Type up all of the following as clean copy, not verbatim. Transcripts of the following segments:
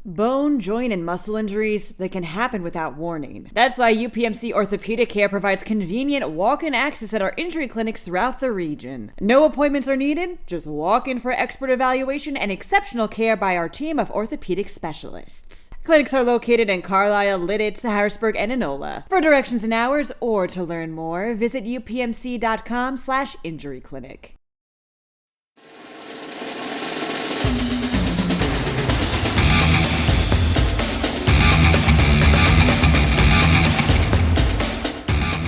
Bone, joint, and muscle injuries, they can happen without warning. That's why UPMC Orthopedic Care provides convenient walk-in access at our injury clinics throughout the region. No appointments are needed, just walk in for expert evaluation and exceptional care by our team of orthopedic specialists. Clinics are located in Carlisle, Lidditz, Harrisburg, and Enola. For directions and hours or to learn more, visit upmc.com/injuryclinic.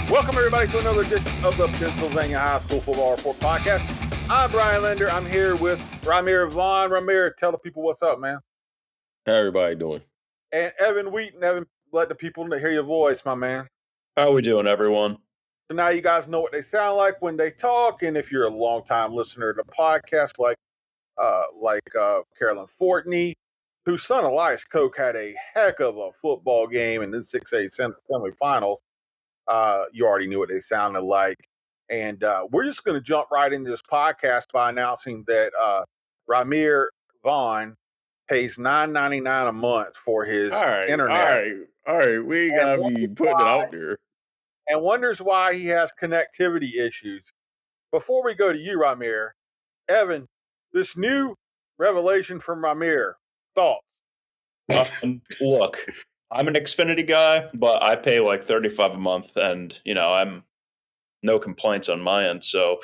Welcome, everybody, to another edition of the Pennsylvania High School Football Report podcast. I'm Brian Linder. I'm here with Rymir Vaughn. Rymir, tell the people what's up, man. How everybody doing? And Evan Wheaton. Evan, let the people hear your voice, my man. How we doing, everyone? So now you guys know what they sound like when they talk. And if you're a longtime listener to the podcast, like Carolyn Fortney, whose son Elias Koch had a heck of a football game in the 6A semifinals. You already knew what they sounded like. And we're just going to jump right into this podcast by announcing that Rymir Vaughn pays $9.99 a month for his internet. All right. We ain't got to be putting it out there. And wonders why he has connectivity issues. Before we go to you, Rymir, Evan, this new revelation from Rymir, thoughts? Look, I'm an Xfinity guy, but I pay like $35 a month, and I'm no complaints on my end. So,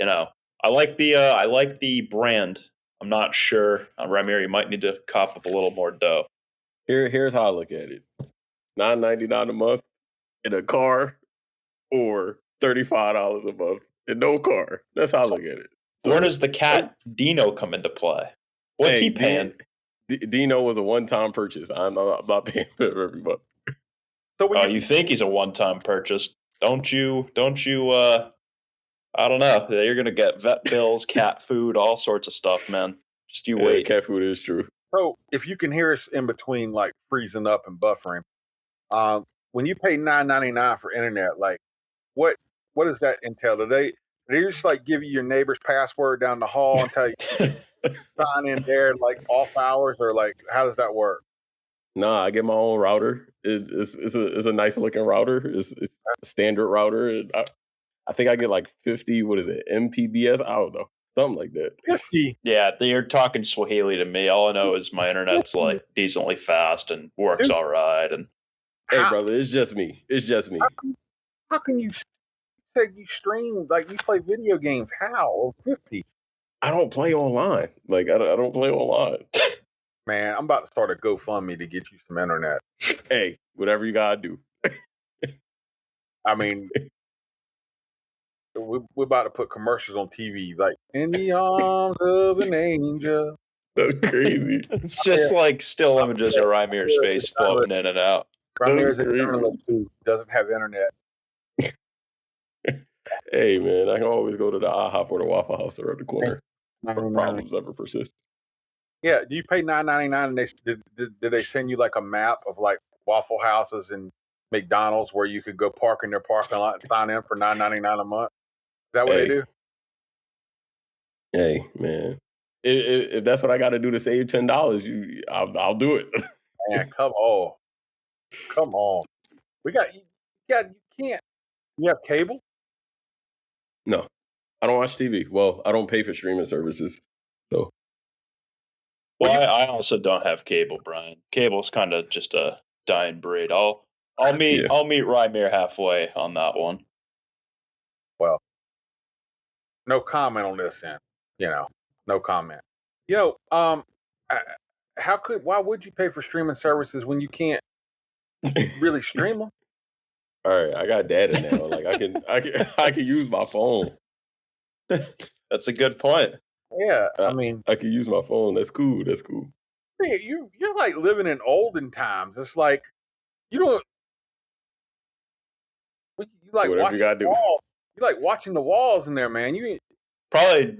I like the brand. I'm not sure, Rymir, you might need to cough up a little more dough. Here's how I look at it: $9.99 a month in a car, or $35 a month in no car. That's how I look at it. So, where does the cat Dino come into play? What's he paying? Dino was a one-time purchase. I'm not paying for every month. So you think he's a one-time purchase? Don't you? I don't know. You're gonna get vet bills, cat food, all sorts of stuff, man. Just you wait. Cat food is true. So if you can hear us in between, like freezing up and buffering, when you pay $9.99 for internet, like what does that entail? Do they just like give you your neighbor's password down the hall and tell you sign in there like off hours, or like how does that work? Nah, I get my own router. It's a nice looking router. It's a standard router. I think I get like 50. What is it? MPBS? I don't know, something like that. 50. Yeah, you're talking Swahili to me. All I know is my internet's like decently fast and works all right. And hey, brother, it's just me. How can you say you stream, like you play video games? How? 50? I don't play online. Like I don't play online. Man, I'm about to start a GoFundMe to get you some internet. Hey, whatever you gotta do. I mean, we're about to put commercials on TV, like in the arms of an angel. That's crazy. It's just like still images of Rymir's face floating in and out. Rymir's a journalist who doesn't have internet. Hey, man, I can always go to the IHOP or the Waffle House around the corner. If problems ever persist. Yeah, do you pay $9.99 and did they send you like a map of like Waffle Houses and McDonald's where you could go park in their parking lot and sign in for $9.99 a month? Is that what they do? Hey, man, if that's what I got to do to save $10, I'll do it. Man, come on. You can't. You have cable? No, I don't watch TV. Well, I don't pay for streaming services, so. Well, I also don't have cable, Brian. Cable's kind of just a dying breed. I'll meet Rymir halfway on that one. Well, no comment on this end. No comment. Why would you pay for streaming services when you can't really stream them? All right, I got data now. Like I can use my phone. That's a good point. Yeah, I mean, I can use my phone. That's cool. Hey, you're like living in olden times. It's like you don't. You like whatever watching you gotta the walls. You like watching the walls in there, man. You probably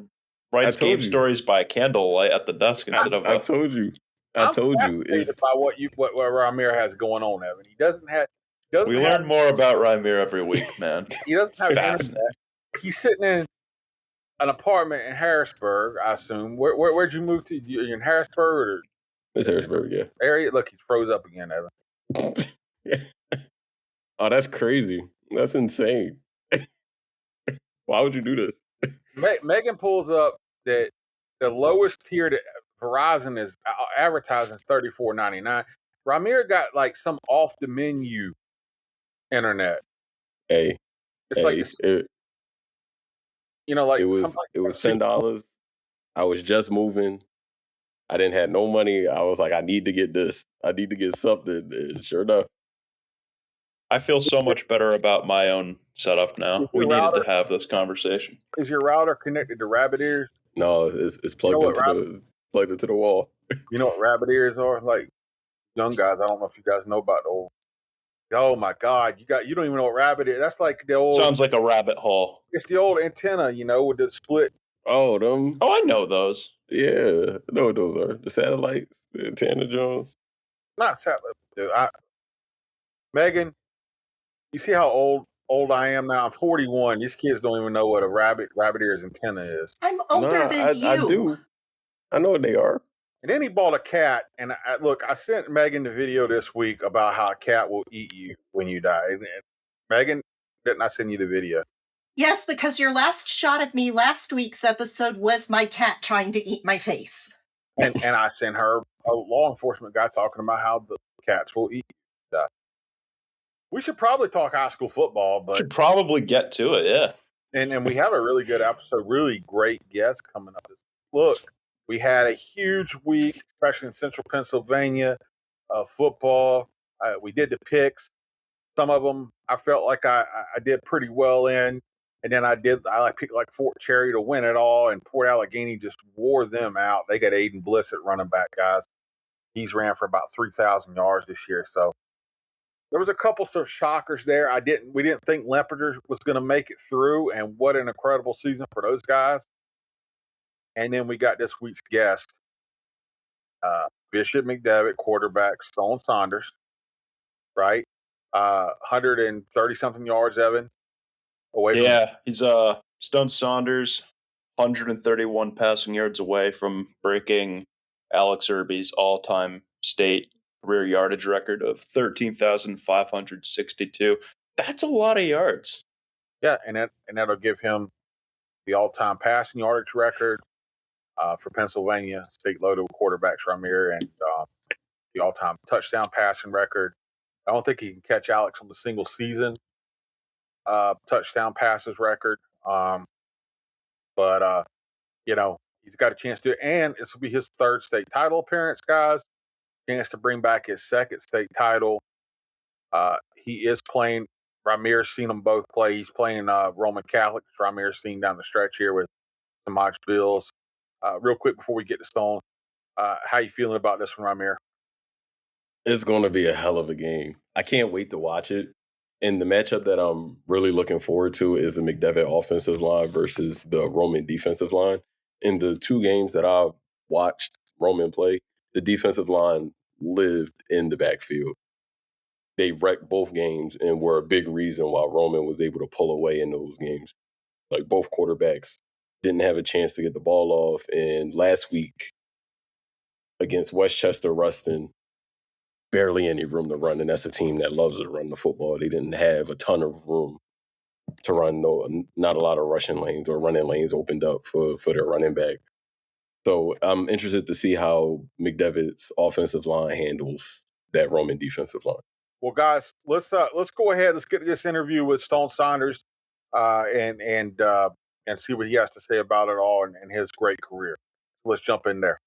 writes game stories by candlelight at the desk instead of. I told you. I'm fascinated by what Rymir has going on, Evan. He doesn't have. We learn more about Rymir every week, man. He doesn't have internet. He's sitting in an apartment in Harrisburg, I assume. Where'd you move to? You're in Harrisburg? It's Harrisburg, yeah. Area, look, he's froze up again, Evan. Oh, that's crazy. That's insane. Why would you do this? Megan pulls up that the lowest tier that Verizon is advertising is $34.99. Rymir got like some off the menu internet. Hey, It's like this, it like was something. $10. I was just moving. I didn't have no money. I was like, I need to get this. I need to get something. And sure enough. I feel so much better about my own setup now. Is We your needed router- to have this conversation. Is your router connected to rabbit ears? No, it's plugged plugged into the wall. You know what rabbit ears are? Like young guys, I don't know if you guys know about the old. Oh my God, you don't even know what rabbit is. That's like the old. Sounds like a rabbit hole. It's the old antenna, with the split. Oh, them. Oh, I know those. Yeah, I know what those are. The satellites, the antenna drones. Not satellite, dude. Megan, you see how old I am now? I'm 41. These kids don't even know what a rabbit ears antenna is. I'm older than you. I do. I know what they are. And then he bought a cat. And I sent Megan the video this week about how a cat will eat you when you die. And Megan, didn't I send you the video? Yes, because your last shot of me last week's episode was my cat trying to eat my face. And I sent her a law enforcement guy talking about how the cats will eat you. We should probably talk high school football, but Should probably get to it, yeah. and we have a really good episode, really great guest coming up. Look, we had a huge week, especially in Central Pennsylvania, football. We did the picks. Some of them I felt like I did pretty well in, and then I picked like Fort Cherry to win it all, and Port Allegheny just wore them out. They got Aiden Bliss at running back, guys. He's ran for about 3,000 yards this year, so. There was a couple of shockers there. We didn't think Lemperter was going to make it through, and what an incredible season for those guys. And then we got this week's guest, Bishop McDevitt, quarterback, Stone Saunders, right? 130 something yards, Evan. He's Stone Saunders, 131 passing yards away from breaking Alex Irby's all-time state career yardage record of 13,562. That's a lot of yards. Yeah, and that'll give him the all-time passing yardage record for Pennsylvania state loaded quarterbacks, Rymir, and the all-time touchdown passing record. I don't think he can catch Alex on the single season touchdown passes record, but he's got a chance to, and this will be his third state title appearance, guys. Chance to bring back his second state title. He is playing. Rymir's seen them both play. He's playing Roman Catholic. Rymir's seen down the stretch here with some Mox Bills. Real quick before we get to Stone, how you feeling about this one, Rymir? It's going to be a hell of a game. I can't wait to watch it. And the matchup that I'm really looking forward to is the McDevitt offensive line versus the Roman defensive line. In the two games that I've watched Roman play, the defensive line lived in the backfield. They wrecked both games and were a big reason why Roman was able to pull away in those games. Like both quarterbacks didn't have a chance to get the ball off. And last week against Westchester Ruston, barely any room to run. And that's a team that loves to run the football. They didn't have a ton of room to run. Not a lot of rushing lanes or running lanes opened up for their running back. So I'm interested to see how McDevitt's offensive line handles that Roman defensive line. Well, guys, let's go ahead. Let's get to this interview with Stone Saunders and see what he has to say about it all and his great career. Let's jump in there.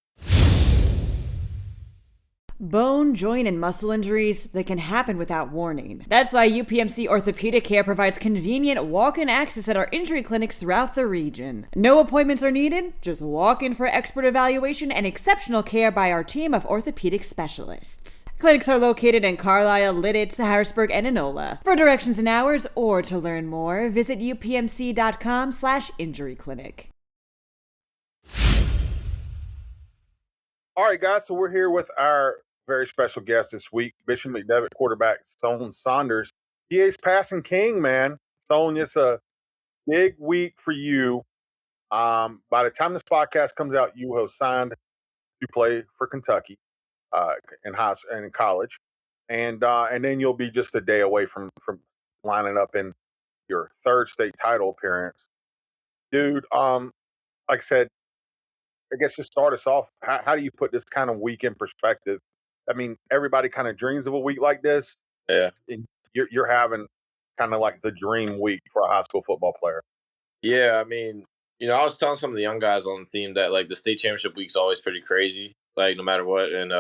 Bone, joint, and muscle injuries, they can happen without warning. That's why UPMC Orthopedic Care provides convenient walk-in access at our injury clinics throughout the region. No appointments are needed, just walk in for expert evaluation and exceptional care by our team of orthopedic specialists. Clinics are located in Carlisle, Lidditz, Harrisburg, and Enola. For directions and hours or to learn more, visit upmc.com/injuryclinic. All right, guys, so we're here with our very special guest this week, Bishop McDevitt, quarterback Stone Saunders. PA's passing king, man. Stone, it's a big week for you. By the time this podcast comes out, you will have signed to play for Kentucky. uh, in high and in college, and then you'll be just a day away from lining up in your third state title appearance, dude. Like I said, I guess to start us off, how do you put this kind of week in perspective? I mean, everybody kind of dreams of a week like this, Yeah. and you're having kind of like the dream week for a high school football player. Yeah, I mean, I was telling some of the young guys on the team that like the state championship week's always pretty crazy, like no matter what. And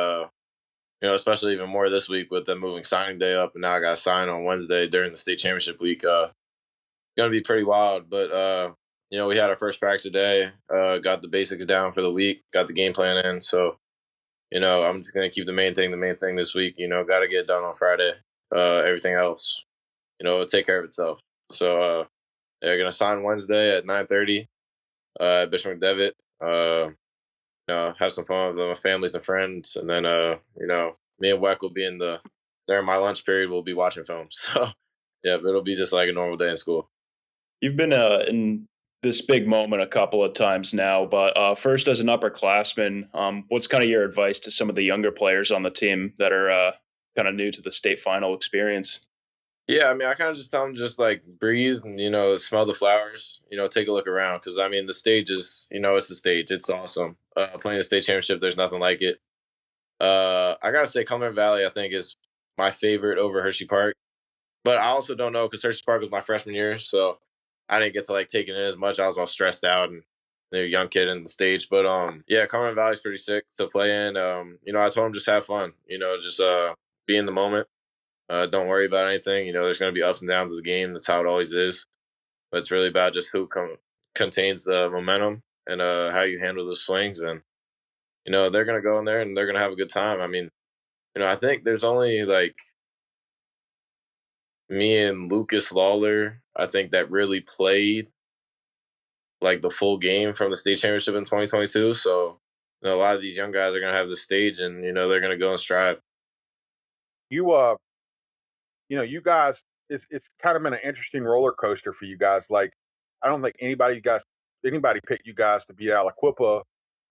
especially even more this week with them moving signing day up and now I got signed on Wednesday during the state championship week. Gonna be pretty wild. But we had our first practice today, got the basics down for the week, got the game plan in. So, I'm just gonna keep the main thing this week, gotta get it done on Friday. Everything else, it'll take care of itself. So they're gonna sign Wednesday at 9:30 at Bishop McDevitt. Have some fun with my families and friends, and then me and Weck will be during my lunch period. We'll be watching film. So yeah, it'll be just like a normal day in school. You've been in this big moment a couple of times now, but first, as an upperclassman, what's kind of your advice to some of the younger players on the team that are kind of new to the state final experience? Yeah, I mean, I kind of just tell them just like breathe and smell the flowers. Take a look around because I mean the stage is it's the stage. It's awesome. Playing the state championship, there's nothing like it. I gotta say, Cumberland Valley, I think is my favorite over Hershey Park. But I also don't know because Hershey Park was my freshman year, so I didn't get to like take it in as much. I was all stressed out and a young kid in the stage. But yeah, Cumberland Valley's pretty sick to play in. I told him just have fun. Just be in the moment. Don't worry about anything. There's going to be ups and downs of the game. That's how it always is. But it's really about just who contains the momentum and how you handle the swings. And they're going to go in there and they're going to have a good time. I mean, I think there's only like me and Lucas Lawler, I think that really played like the full game from the state championship in 2022. So, a lot of these young guys are going to have the stage and, they're going to go and strive. You guys, it's kind of been an interesting roller coaster for you guys. Like, I don't think anybody picked you guys to beat Aliquippa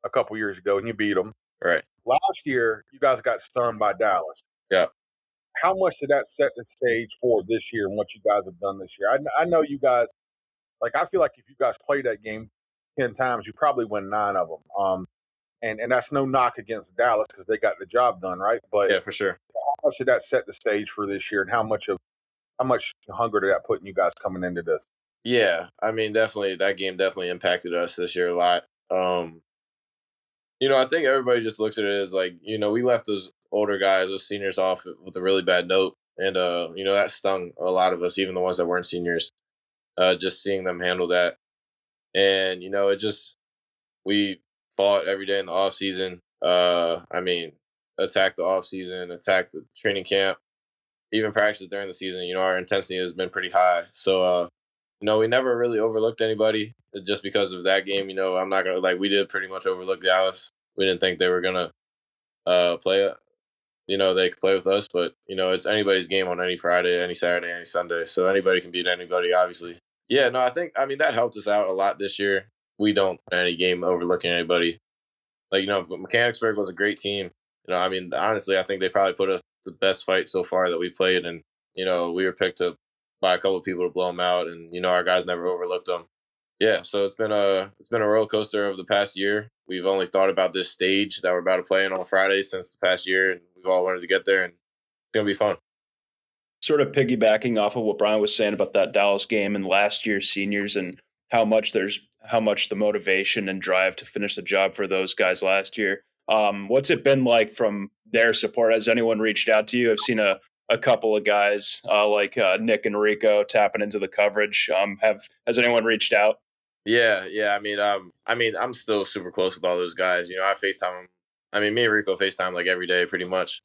a couple years ago, and you beat them. Right. Last year, you guys got stunned by Dallas. Yeah. How much did that set the stage for this year and what you guys have done this year? I know you guys. Like, I feel like if you guys play that game 10 times, you probably win 9 of them. And that's no knock against Dallas because they got the job done, right? But Yeah, for sure. how much did that set the stage for this year, and how much hunger did that put in you guys coming into this? Yeah, I mean, definitely that game definitely impacted us this year a lot. I think everybody just looks at it as like, we left those older guys, those seniors off with a really bad note. And, that stung a lot of us, even the ones that weren't seniors, just seeing them handle that. And, we fought every day in the off season. I mean, attack the off season, attack the training camp, even practices during the season. Our intensity has been pretty high. So, we never really overlooked anybody just because of that game. I'm not gonna we did pretty much overlook Dallas. We didn't think they were gonna play it. They could play with us, but it's anybody's game on any Friday, any Saturday, any Sunday. So anybody can beat anybody, obviously. Yeah, no, I mean that helped us out a lot this year. We don't any game overlooking anybody. Like Mechanicsburg was a great team. I mean honestly, I think they probably put us the best fight so far that we played, and we were picked up by a couple of people to blow them out, and our guys never overlooked them. Yeah, so it's been a roller coaster over the past year. We've only thought about this stage that we're about to play in on Friday since the past year, and we've all wanted to get there, and it's gonna be fun. Sort of piggybacking off of what Brian was saying about that Dallas game and last year's seniors and how much the motivation and drive to finish the job for those guys last year. What's it been like from their support? Has anyone reached out to you? I've seen a couple of guys like Nick and Rico tapping into the coverage. Has anyone reached out? Yeah. I mean, I'm still super close with all those guys. I FaceTime them. I mean, me and Rico FaceTime like every day, pretty much.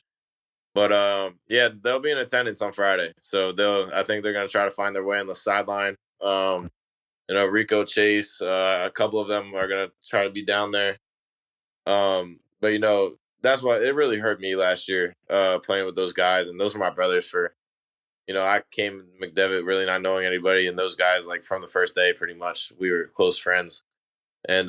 But yeah, they'll be in attendance on Friday, so I think they're gonna try to find their way on the sideline. Rico, Chase, a couple of them are gonna try to be down there. But that's why it really hurt me last year playing with those guys, and those were my brothers for. I came to McDevitt really not knowing anybody, and those guys like from the first day, pretty much we were close friends, and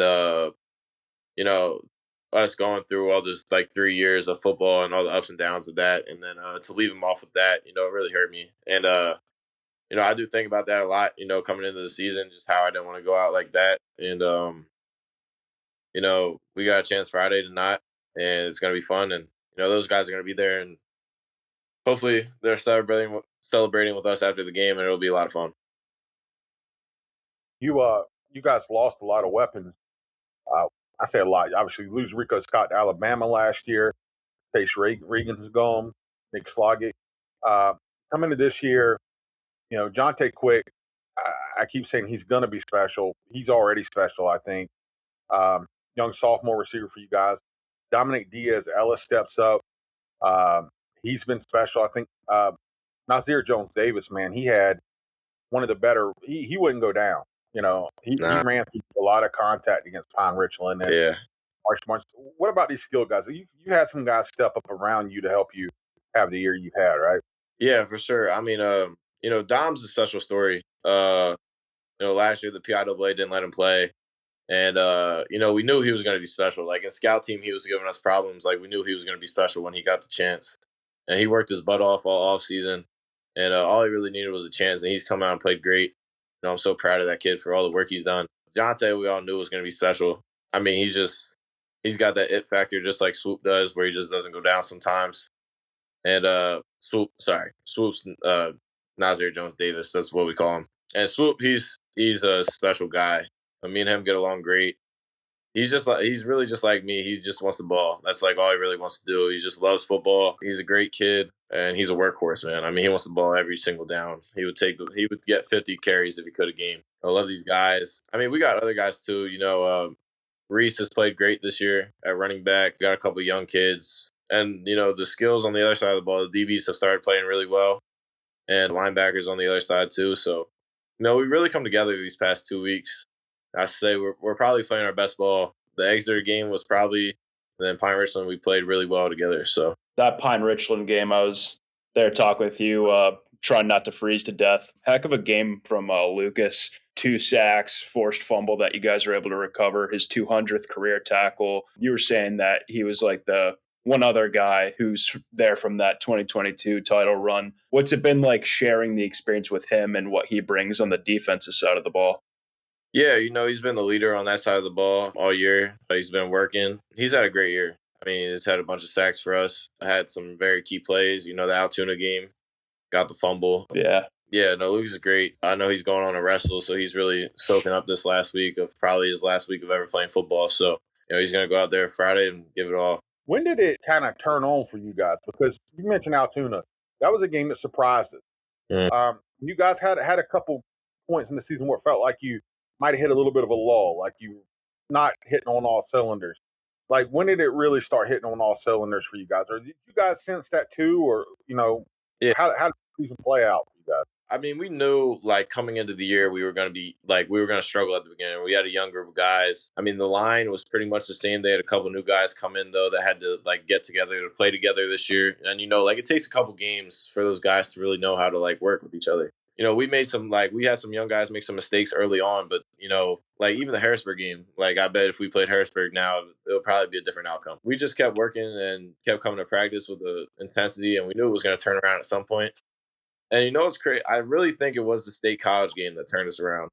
us going through all this like 3 years of football and all the ups and downs of that, and then to leave him off with that, it really hurt me. And I do think about that a lot. Coming into the season, just how I didn't want to go out like that. And we got a chance Friday to not, and it's gonna be fun. And those guys are gonna be there, and hopefully they're celebrating with us after the game, and it'll be a lot of fun. You guys lost a lot of weapons. I say a lot. Obviously, you lose Rico Scott to Alabama last year. Chase Regan's gone. Nick Sloggett. Coming into this year, Jonte Quick. I keep saying he's going to be special. He's already special, I think. Young sophomore receiver for you guys. Dominic Diaz-Ellis steps up. He's been special. I think Nazir Jones-Davis, man, he had one of the better. He wouldn't go down. He ran through a lot of contact against Pine Richland and Yeah. March. What about these skill guys? You had some guys step up around you to help you have the year you've had, right? Yeah, for sure. I mean, Dom's a special story. Last year the PIAA didn't let him play. And, we knew he was going to be special. Like in scout team, he was giving us problems. Like we knew he was going to be special when he got the chance. And he worked his butt off all off season. And all he really needed was a chance. And he's come out and played great. I'm so proud of that kid for all the work he's done. Jonte, we all knew was going to be special. I mean, he's got that it factor just like Swoop does, where he just doesn't go down sometimes. And Swoop's Nazir Jones-Davis. That's what we call him. And Swoop, he's a special guy. Me and him get along great. He's really just like me. He just wants the ball. That's like all he really wants to do. He just loves football. He's a great kid, and he's a workhorse, man. I mean, he wants the ball every single down. He would get 50 carries if he could a game. I love these guys. I mean, we got other guys too. Reese has played great this year at running back. We got a couple young kids, and the skills on the other side of the ball. The DBs have started playing really well, and linebackers on the other side too. So, we really come together these past 2 weeks. I say we're probably playing our best ball. The Exeter game was probably, and then Pine Richland, we played really well together. So that Pine Richland game, I was there to talk with you, trying not to freeze to death. Heck of a game from Lucas. 2 sacks, forced fumble that you guys were able to recover, his 200th career tackle. You were saying that he was like the one other guy who's there from that 2022 title run. What's it been like sharing the experience with him and what he brings on the defensive side of the ball? Yeah, he's been the leader on that side of the ball all year. He's been working. He's had a great year. I mean, he's had a bunch of sacks for us. I had some very key plays. The Altoona game, got the fumble. Yeah. Yeah, no, Lucas is great. I know he's going on a wrestle, so he's really soaking up this last week of probably his last week of ever playing football. So, he's going to go out there Friday and give it all. When did it kind of turn on for you guys? Because you mentioned Altoona. That was a game that surprised us. Mm. You guys had a couple points in the season where it felt like you might have hit a little bit of a lull, like you not hitting on all cylinders. Like, when did it really start hitting on all cylinders for you guys? Or did you guys sense that too? Or, Yeah. How did the season play out for you guys? I mean, we knew, like, coming into the year, we were going to struggle at the beginning. We had a young group of guys. I mean, the line was pretty much the same. They had a couple new guys come in, though, that had to, like, get together to play together this year. And, it takes a couple games for those guys to really know how to, like, work with each other. We made we had some young guys make some mistakes early on, but, even the Harrisburg game, like, I bet if we played Harrisburg now, it would probably be a different outcome. We just kept working and kept coming to practice with the intensity, and we knew it was going to turn around at some point. And it's crazy. I really think it was the State College game that turned us around.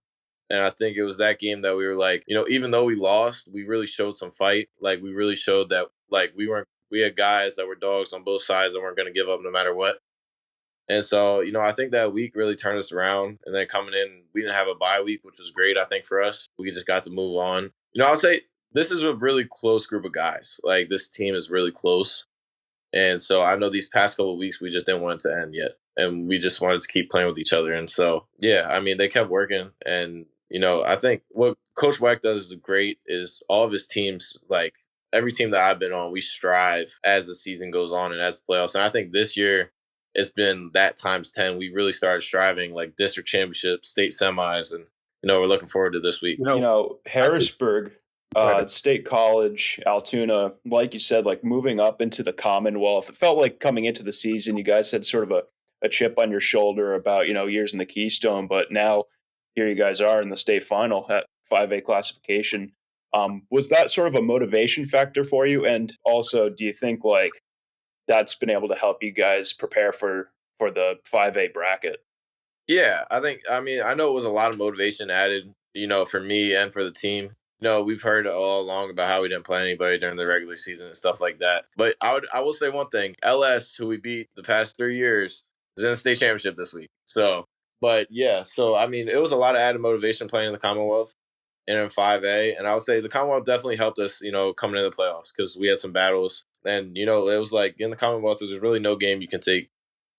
And I think it was that game that we were like, even though we lost, we really showed some fight. Like, we really showed that, like, we had guys that were dogs on both sides that weren't going to give up no matter what. And so, I think that week really turned us around. And then coming in, we didn't have a bye week, which was great, I think, for us. We just got to move on. I would say this is a really close group of guys. Like, this team is really close. And so I know these past couple of weeks, we just didn't want it to end yet. And we just wanted to keep playing with each other. And so, yeah, I mean, they kept working. And, I think what Coach Weck does is great is all of his teams, like every team that I've been on, we strive as the season goes on and as the playoffs. And I think this year it's been that times 10. We really started striving, like district championship, state semis. And, we're looking forward to this week. Harrisburg, State College, Altoona, like you said, like moving up into the Commonwealth. It felt like coming into the season, you guys had sort of a chip on your shoulder about, years in the Keystone, but now here you guys are in the state final at 5A classification. Was that sort of a motivation factor for you? And also, do you think like that's been able to help you guys prepare for the 5A bracket? Yeah, I mean, I know it was a lot of motivation added, for me and for the team. We've heard all along about how we didn't play anybody during the regular season and stuff like that. But I will say one thing: LS, who we beat the past 3 years, is in the state championship this week. So, but yeah, so I mean, it was a lot of added motivation playing in the Commonwealth and in 5A, and I would say the Commonwealth definitely helped us, coming into the playoffs because we had some battles, and it was like in the Commonwealth, there's really no game you can take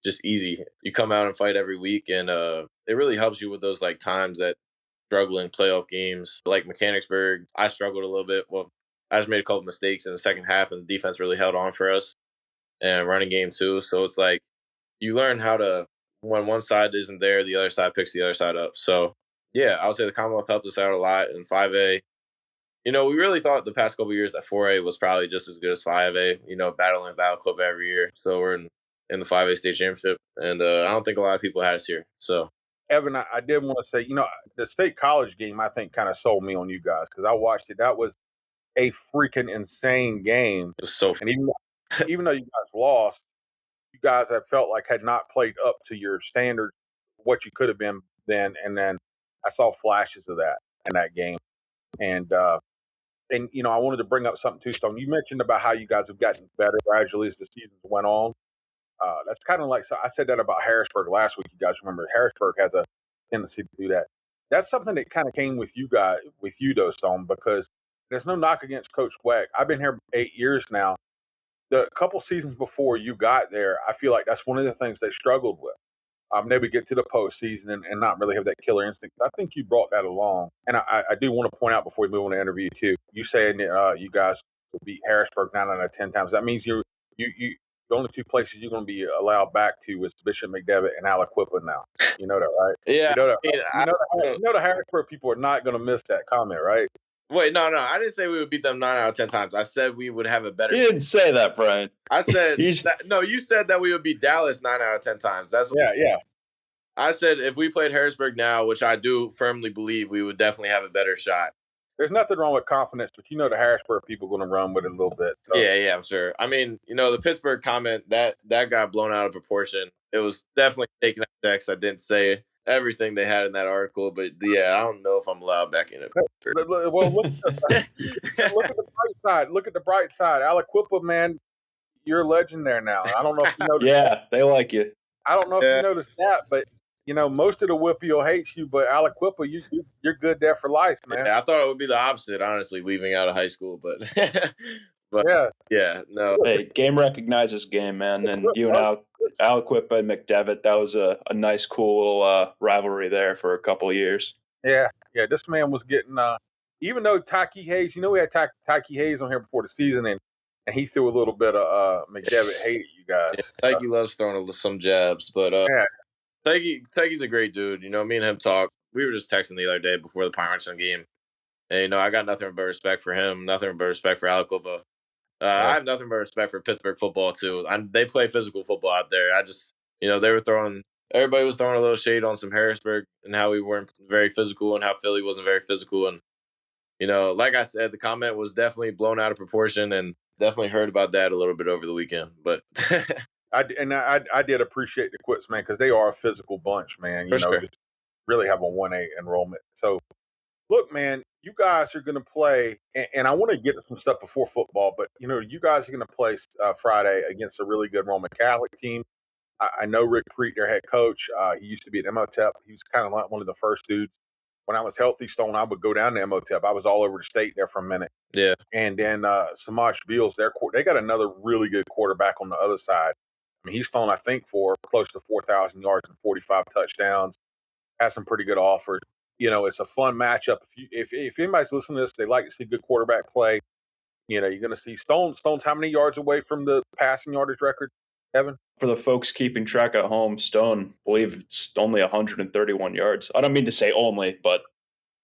just easy. You come out and fight every week, and it really helps you with those like times that struggling playoff games. Like Mechanicsburg, I struggled a little bit. Well, I just made a couple mistakes in the second half, and the defense really held on for us, and running game too. So it's like you learn how to, when one side isn't there, the other side picks the other side up. So yeah, I would say the Commonwealth helped us out a lot in 5A. We really thought the past couple of years that 4A was probably just as good as 5A, battling with Aliquippa every year. So we're in the 5A state championship, and I don't think a lot of people had us here. So, Evan, I did want to say, the state college game, I think, kind of sold me on you guys because I watched it. That was a freaking insane game. it was so And even though you guys lost, you guys have felt like had not played up to your standard, what you could have been then. And then I saw flashes of that in that game. And I wanted to bring up something too, Stone. You mentioned about how you guys have gotten better gradually as the seasons went on. That's kind of like, so I said that about Harrisburg last week. You guys remember Harrisburg has a tendency to do that. That's something that kind of came with you though, Stone, because there's no knock against Coach Dweck. I've been here 8 years now. The couple seasons before you got there, I feel like that's one of the things they struggled with. They would get to the postseason and not really have that killer instinct. I think you brought that along. And I do want to point out before we move on to interview too, you saying you guys will beat Harrisburg 9 out of 10 times. That means you the only two places you're going to be allowed back to is Bishop McDevitt and Aliquippa now. You know that, right? yeah. You know that. I mean, You know the Harrisburg people are not going to miss that comment, right? wait, no, I didn't say we would beat them 9 out of 10 times. I said we would have a better. You didn't say that, Brian. I said no. You said that we would beat Dallas 9 out of 10 times. That's what Yeah. I said. If we played Harrisburg now, which I do firmly believe, we would definitely have a better shot. There's nothing wrong with confidence, but the Harrisburg people are going to run with it a little bit. So. Yeah, I'm sure. I mean, the Pittsburgh comment that got blown out of proportion. It was definitely taken out of text. I didn't say everything they had in that article, but yeah, I don't know if I'm allowed back in it. Well, look at the bright side. Look at the bright side. Aliquippa, man, you're a legend there now. I don't know if you noticed. Yeah, they like you. I don't know if you noticed that, but most of the Whippy hates you, but Aliquippa, you're good there for life, man. Yeah, I thought it would be the opposite, honestly, leaving out of high school, but yeah, no. Hey, game recognizes game, man, and you and Aliquippa and McDevitt, that was a nice, cool rivalry there for a couple of years. Yeah. This man was getting, even though Taki Hayes, we had Taki Hayes on here before the season, and he threw a little bit of McDevitt hated you guys. Yeah, Taki loves throwing some jabs, but Taki's a great dude. Me and him talk. We were just texting the other day before the Pirates game, and I got nothing but respect for him, nothing but respect for Aliquippa. I have nothing but respect for Pittsburgh football too. They play physical football out there. I just, everybody was throwing a little shade on some Harrisburg and how we weren't very physical and how Philly wasn't very physical. And like I said, the comment was definitely blown out of proportion, and definitely heard about that a little bit over the weekend. But I did appreciate the quits, man, because they are a physical bunch, man. Sure. Just really have a 1A enrollment. So, look, man, you guys are going to play, and I want to get to some stuff before football, but, you guys are going to play Friday against a really good Roman Catholic team. I know Rick Preet, their head coach. He used to be at MOTEP. He was kind of like one of the first dudes. When I was healthy, Stone, I would go down to MOTEP. I was all over the state there for a minute. Yeah. And then Samaj Beals, they got another really good quarterback on the other side. I mean, he's thrown, I think, for close to 4,000 yards and 45 touchdowns. Has some pretty good offers. It's a fun matchup. If anybody's listening to this, they like to see good quarterback play. You're going to see Stone's how many yards away from the passing yardage record, Evan? For the folks keeping track at home, Stone, I believe it's only 131 yards. I don't mean to say only, but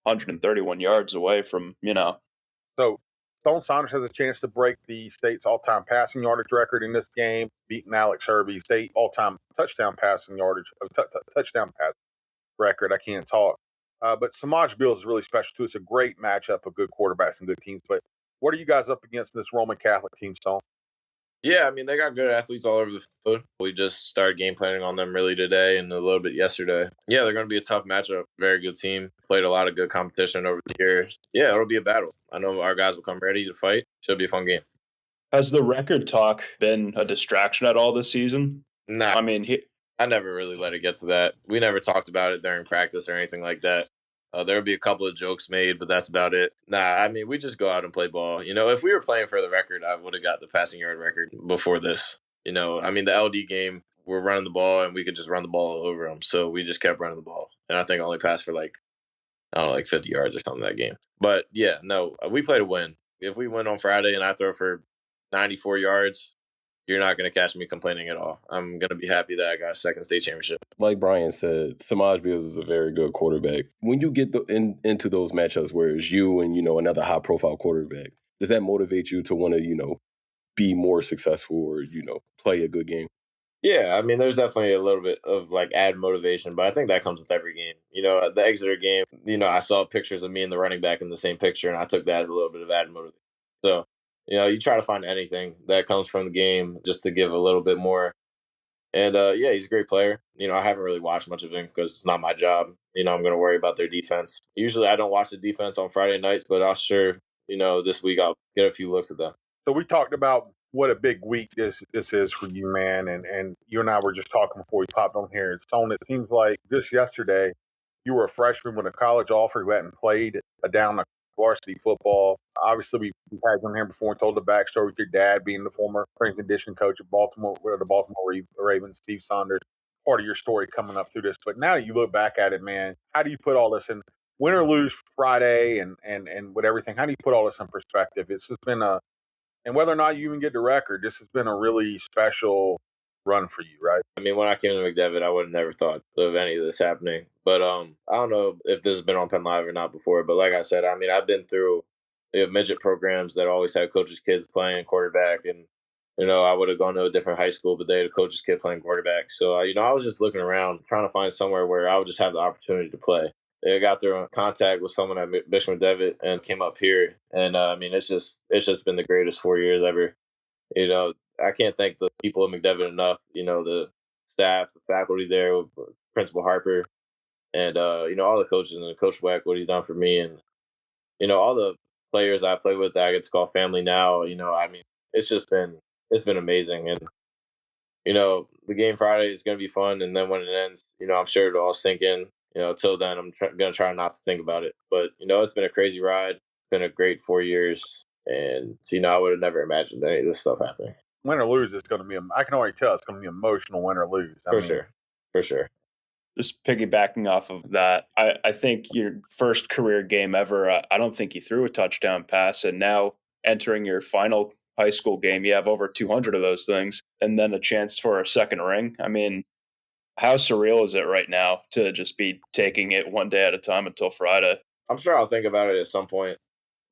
131 yards away from, So Stone Saunders has a chance to break the state's all-time passing yardage record in this game, beating Alex Herbie, state all-time touchdown passing yardage, touchdown pass record. I can't talk. But Samaj Bills is really special too. It's a great matchup of good quarterbacks and good teams. But what are you guys up against in this Roman Catholic team, Stone? Yeah, I mean, they got good athletes all over the field. We just started game planning on them really today and a little bit yesterday. Yeah, they're going to be a tough matchup. Very good team. Played a lot of good competition over the years. Yeah, it'll be a battle. I know our guys will come ready to fight. Should be a fun game. Has the record talk been a distraction at all this season? Nah, I mean, I never really let it get to that. We never talked about it during practice or anything like that. There would be a couple of jokes made, but that's about it. Nah, I mean, we just go out and play ball. If we were playing for the record, I would have got the passing yard record before this. I mean, the LD game, we're running the ball and we could just run the ball all over them. So we just kept running the ball. And I think I only passed for like 50 yards or something that game. But yeah, no, we play to win. If we win on Friday and I throw for 94 yards, you're not going to catch me complaining at all. I'm going to be happy that I got a second state championship. Like Brian said, Samaj Bills is a very good quarterback. When you get into those matchups where it's you and, another high-profile quarterback, does that motivate you to want to, be more successful or, play a good game? Yeah, I mean, there's definitely a little bit of like added motivation, but I think that comes with every game. At the Exeter game, I saw pictures of me and the running back in the same picture, and I took that as a little bit of added motivation. So, you try to find anything that comes from the game just to give a little bit more. And yeah, he's a great player. I haven't really watched much of him because it's not my job. I'm going to worry about their defense. Usually I don't watch the defense on Friday nights, but I'll sure, this week I'll get a few looks at them. So we talked about what a big week this is for you, man. And you and I were just talking before we popped on here. Stone, it seems like just yesterday you were a freshman with a college offer who hadn't played a down varsity football. Obviously, we've had you on here before and told the backstory with your dad being the former strength and conditioning coach at Baltimore, where the Baltimore Ravens, Steve Saunders. Part of your story coming up through this. But now that you look back at it, man, how do you put all this in? Win or lose Friday and with everything, how do you put all this in perspective? It's just been and whether or not you even get the record, this has been a really special run for you, right? I mean, when I came to McDevitt, I would have never thought of any of this happening. But I don't know if this has been on PennLive or not before. But like I said, I mean, I've been through midget programs that always had coaches' kids playing quarterback. And, I would have gone to a different high school, but they had a coach's kid playing quarterback. So, I was just looking around, trying to find somewhere where I would just have the opportunity to play. I got through contact with someone at Bishop McDevitt and came up here. And, I mean, it's just been the greatest 4 years ever. I can't thank the people at McDevitt enough. The staff, the faculty there, Principal Harper, and all the coaches and Coach Wack, what he's done for me, and all the players I play with that I get to call family now. I mean, it's been amazing, and the game Friday is going to be fun, and then when it ends, I'm sure it'll all sink in. Till then, I'm going to try not to think about it. But it's been a crazy ride. It's been a great 4 years, and I would have never imagined any of this stuff happening. Win or lose, it's going to be. I can already tell it's going to be emotional. Win or lose, For sure. Just piggybacking off of that, I think your first career game ever, I don't think you threw a touchdown pass, and now entering your final high school game, you have over 200 of those things, and then a chance for a second ring. I mean, how surreal is it right now to just be taking it one day at a time until Friday? I'm sure I'll think about it at some point,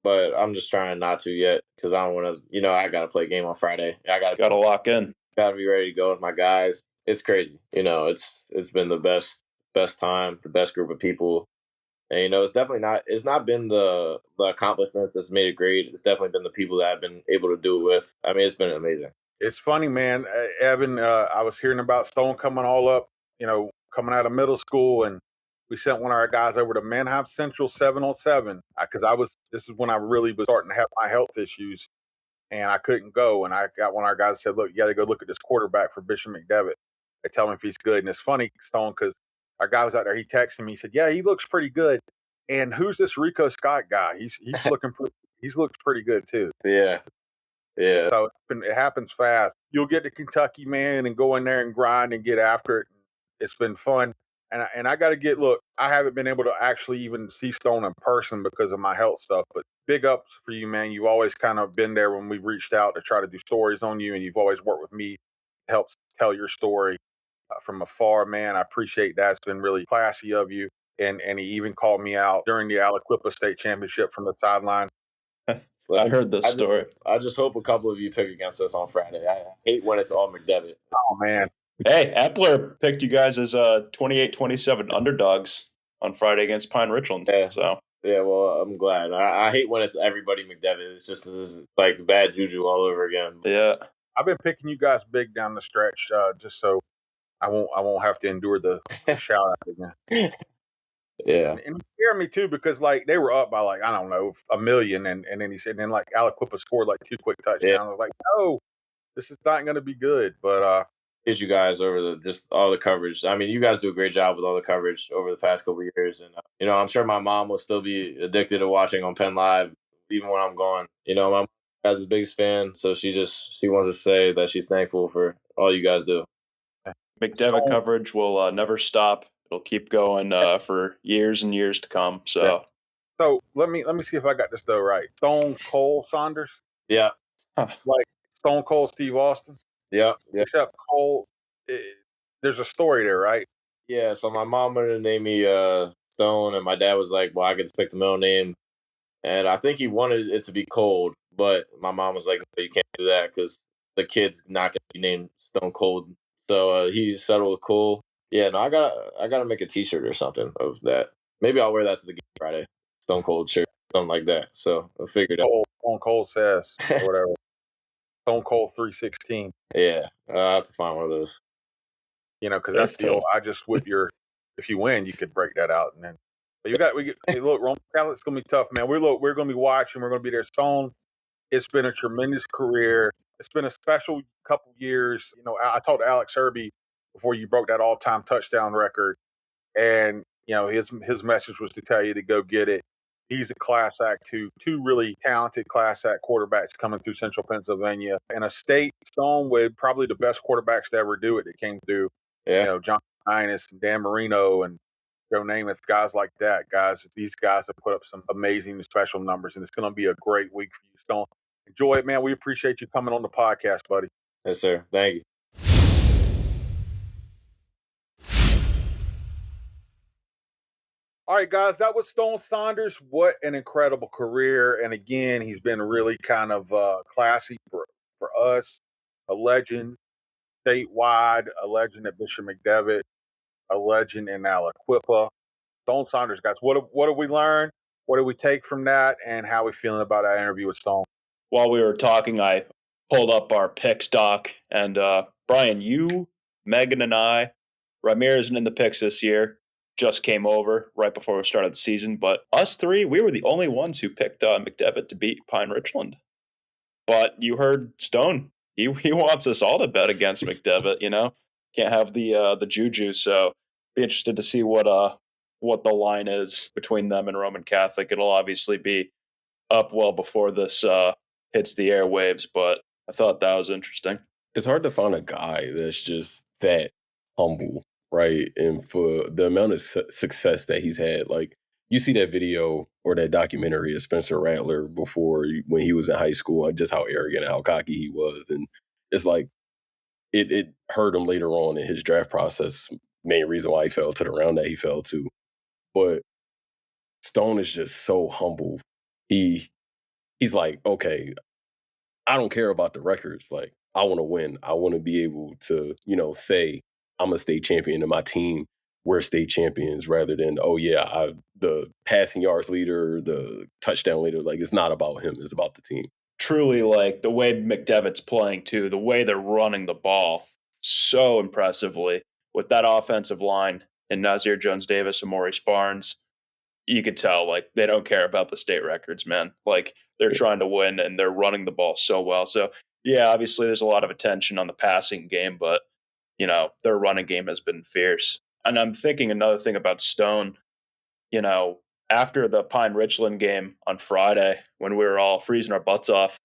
but I'm just trying not to yet because I don't want to. I got to play a game on Friday. I got to lock in. Got to be ready to go with my guys. It's crazy. It's been the best time, the best group of people. And, it's not been the accomplishments that's made it great. It's definitely been the people that I've been able to do it with. I mean, it's been amazing. It's funny, man. Evan, I was hearing about Stone coming all up, coming out of middle school, and we sent one of our guys over to Manheim Central 7-on-7 because this is when I really was starting to have my health issues, and I couldn't go. And I got one of our guys that said, look, you got to go look at this quarterback for Bishop McDevitt. They tell him if he's good. And it's funny, Stone, because our guy was out there. He texted me. He said, yeah, he looks pretty good. And who's this Rico Scott guy? He's looked pretty good too. Yeah. Yeah. So it happens fast. You'll get to Kentucky, man, and go in there and grind and get after it. It's been fun. And I got to look, I haven't been able to actually even see Stone in person because of my health stuff, but big ups for you, man. You've always kind of been there when we've reached out to try to do stories on you, and you've always worked with me to help tell your story from afar, man. I appreciate that. It's been really classy of you. And he even called me out during the Aliquippa State Championship from the sideline. I heard this story. I just hope a couple of you pick against us on Friday. I hate when it's all McDevitt. Oh, man. Hey, Epler picked you guys as 28-27 underdogs on Friday against Pine Richland. Yeah. So Yeah, well, I'm glad. I hate when it's everybody McDevitt. It's just like bad juju all over again. yeah, I've been picking you guys big down the stretch, just so I won't have to endure the shout out again. Yeah. And it scared me too because like they were up by like I don't know 1,000,000, and then he said, and then like Aliquippa scored like 2 quick touchdowns. Yeah. I was like, no, this is not going to be good. But Hit you guys over just all the coverage. I mean, you guys do a great job with all the coverage over the past couple of years, and I'm sure my mom will still be addicted to watching on Penn Live even when I'm gone. My mom is the biggest fan, so she wants to say that she's thankful for all you guys do. McDevitt coverage will never stop. It'll keep going for years and years to come. So, yeah. So let me see if I got this though right. Stone Saunders. Yeah. Like Stone Cold Steve Austin. Yeah. Except Cole, there's a story there, right? Yeah. So my mom wanted to name me Stone, and my dad was like, "Well, I could just pick the middle name." And I think he wanted it to be Cold, but my mom was like, "No, you can't do that because the kid's not going to be named Stone Cold." So he settled with Cool. Yeah, no, I gotta make a T-shirt or something of that. Maybe I'll wear that to the game Friday. Stone Cold shirt, something like that. So I figured out. Stone Cold says or whatever. Stone Cold 316. Yeah, I'll have to find one of those. Because that's the old. I just whip your. If you win, you could break that out, and then. But hey, look, Roman Catholic's gonna be tough, man. We're gonna be watching. We're gonna be there. Stone. It's been a tremendous career. It's been a special couple years. I talked to Alex Herbie before you broke that all-time touchdown record, and his message was to tell you to go get it. He's a class act too. Two really talented class act quarterbacks coming through Central Pennsylvania, and a state Stone with probably the best quarterbacks to ever do it that came through. Yeah. John Innes and Dan Marino and Joe Namath, guys like that. These guys have put up some amazing special numbers, and it's going to be a great week for you, Stone. Enjoy it, man. We appreciate you coming on the podcast, buddy. Yes, sir. Thank you. All right, guys, that was Stone Saunders. What an incredible career. And again, he's been really kind of classy for us, a legend statewide, a legend at Bishop McDevitt, a legend in Aliquippa. Stone Saunders, guys, what have we learned? What do we take from that? And how are we feeling about our interview with Stone? While we were talking, I pulled up our picks doc, and Brian, you, Megan, and I, Rymir isn't in the picks this year. Just came over right before we started the season, but us three, we were the only ones who picked McDevitt to beat Pine Richland. But you heard Stone; he wants us all to bet against McDevitt. Can't have the juju. So be interested to see what the line is between them and Roman Catholic. It'll obviously be up well before this hits the airwaves, but I thought that was interesting. It's hard to find a guy that's just that humble, right? And for the amount of success that he's had, like you see that video or that documentary of Spencer Rattler when he was in high school, and just how arrogant and how cocky he was. And it's like, it hurt him later on in his draft process. Main reason why he fell to the round that he fell to. But Stone is just so humble. He's like, okay, I don't care about the records. Like, I want to win. I want to be able to, say I'm a state champion and my team, we're state champions, rather than, the passing yards leader, the touchdown leader. Like, it's not about him. It's about the team. Truly, like, the way McDevitt's playing, too, the way they're running the ball so impressively with that offensive line and Nazir Jones-Davis and Maurice Barnes. You could tell, like, they don't care about the state records, man. Like, they're trying to win, and they're running the ball so well. So, yeah, obviously there's a lot of attention on the passing game, but, their running game has been fierce. And I'm thinking another thing about Stone, after the Pine Richland game on Friday, when we were all freezing our butts off,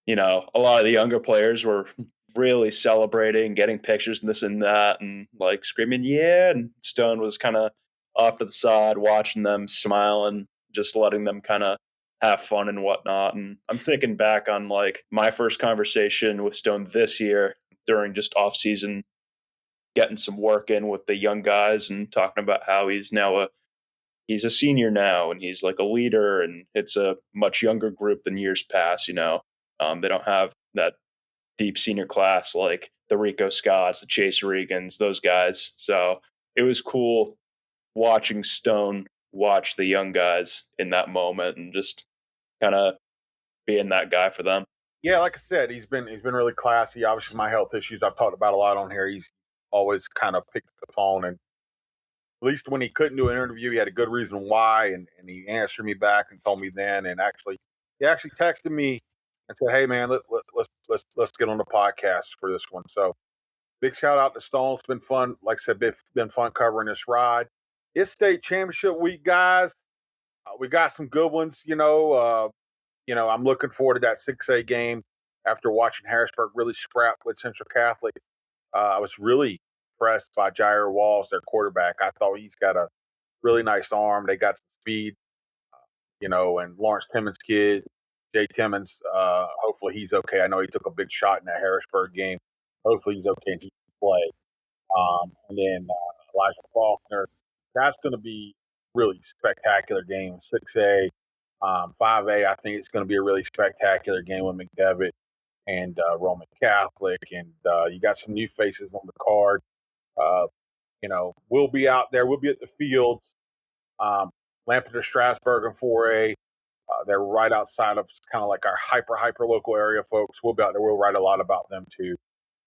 a lot of the younger players were really celebrating, getting pictures and this and that, and like screaming, yeah. And Stone was kind of off to the side, watching them, smiling, just letting them kind of have fun and whatnot. And I'm thinking back on like my first conversation with Stone this year during just off season, getting some work in with the young guys and talking about how he's a senior now and he's like a leader, and it's a much younger group than years past. They don't have that deep senior class like the Rico Scotts, the Chase Regans, those guys. So it was cool watching Stone watch the young guys in that moment and just kind of being that guy for them. Yeah, like I said, he's been really classy. Obviously, my health issues I've talked about a lot on here. He's always kind of picked up the phone, and at least when he couldn't do an interview, he had a good reason why, and he answered me back and told me then. And he actually texted me and said, "Hey, man, let's get on the podcast for this one." So big shout out to Stone. It's been fun. Like I said, been fun covering this ride. It's state championship week, guys. We got some good ones. I'm looking forward to that 6A game after watching Harrisburg really scrap with Central Catholic. I was really impressed by Jair Walls, their quarterback. I thought he's got a really nice arm. They got some speed, and Lawrence Timmons' kid, Jay Timmons, hopefully he's okay. I know he took a big shot in that Harrisburg game. Hopefully he's okay and he can play. And then Elijah Faulkner. That's going to be really spectacular game. 6A, 5A, I think it's going to be a really spectacular game with McDevitt and Roman Catholic. And you got some new faces on the card. We'll be out there. We'll be at the fields. Lampeter, Strasburg, and 4A. They're right outside of kind of like our hyper local area folks. We'll be out there. We'll write a lot about them too.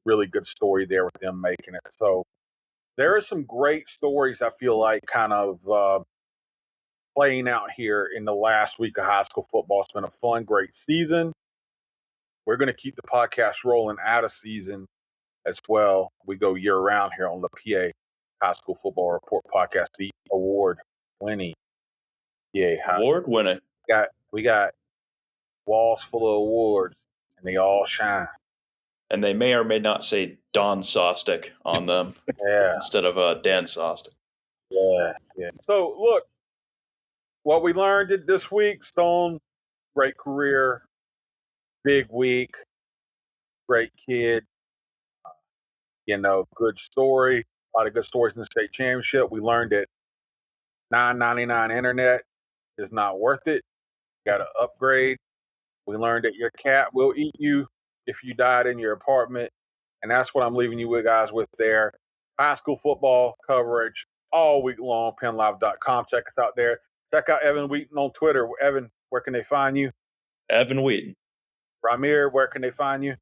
Really good story there with them making it. So there are some great stories, I feel like, kind of playing out here in the last week of high school football. It's been a fun, great season. We're going to keep the podcast rolling out of season as well. We go year round here on the PA High School Football Report podcast, the award-winning PA Award-winning. We got walls full of awards, and they all shine. And they may or may not say Don Sostek on them instead of Dan Sostek. Yeah. So, look, what we learned this week, Stone, great career, big week, great kid, good story, a lot of good stories in the state championship. We learned that $9.99 internet is not worth it. You got to upgrade. We learned that your cat will eat you if you died in your apartment. And that's what I'm leaving you with, guys, with there. High school football coverage all week long, PennLive.com. Check us out there. Check out Evan Wheaton on Twitter. Evan, where can they find you? Evan Wheaton. Rymir, where can they find you?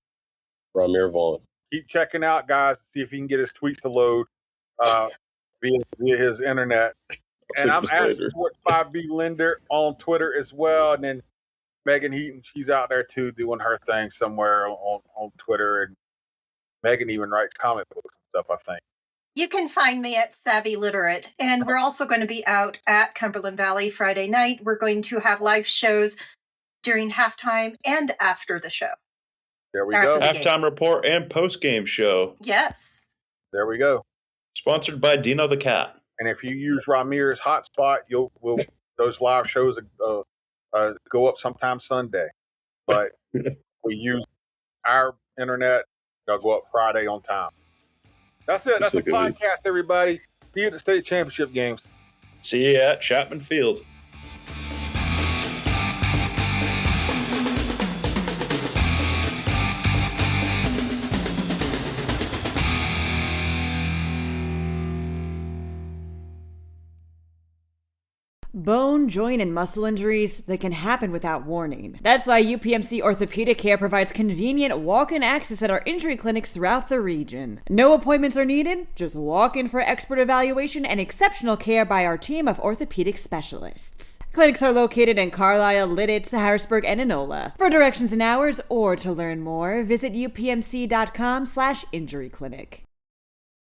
Rymir Vaughn. Keep checking out, guys, see if he can get his tweets to load via his internet. And I'm at Sports 5B Linder on Twitter as well. And then Megan Heaton, she's out there too, doing her thing somewhere on Twitter. And Megan even writes comic books and stuff, I think. You can find me at Savvy Literate. And we're also going to be out at Cumberland Valley Friday night. We're going to have live shows during halftime and after the show. There we go. Halftime report and post-game show. Yes. There we go. Sponsored by Dino the Cat. And if you use Rymir's hotspot, those live shows go up sometime Sunday. But we use our internet, they'll go up Friday on time. That's it. That's the podcast, everybody. See you at the state championship games. See you at Chapman Field. Bone, joint, and muscle injuries, they can happen without warning. That's why UPMC Orthopedic Care provides convenient walk-in access at our injury clinics throughout the region. No appointments are needed, just walk in for expert evaluation and exceptional care by our team of orthopedic specialists. Clinics are located in Carlisle, Lidditz, Harrisburg, and Enola. For directions and hours or to learn more, visit upmc.com/injuryclinic.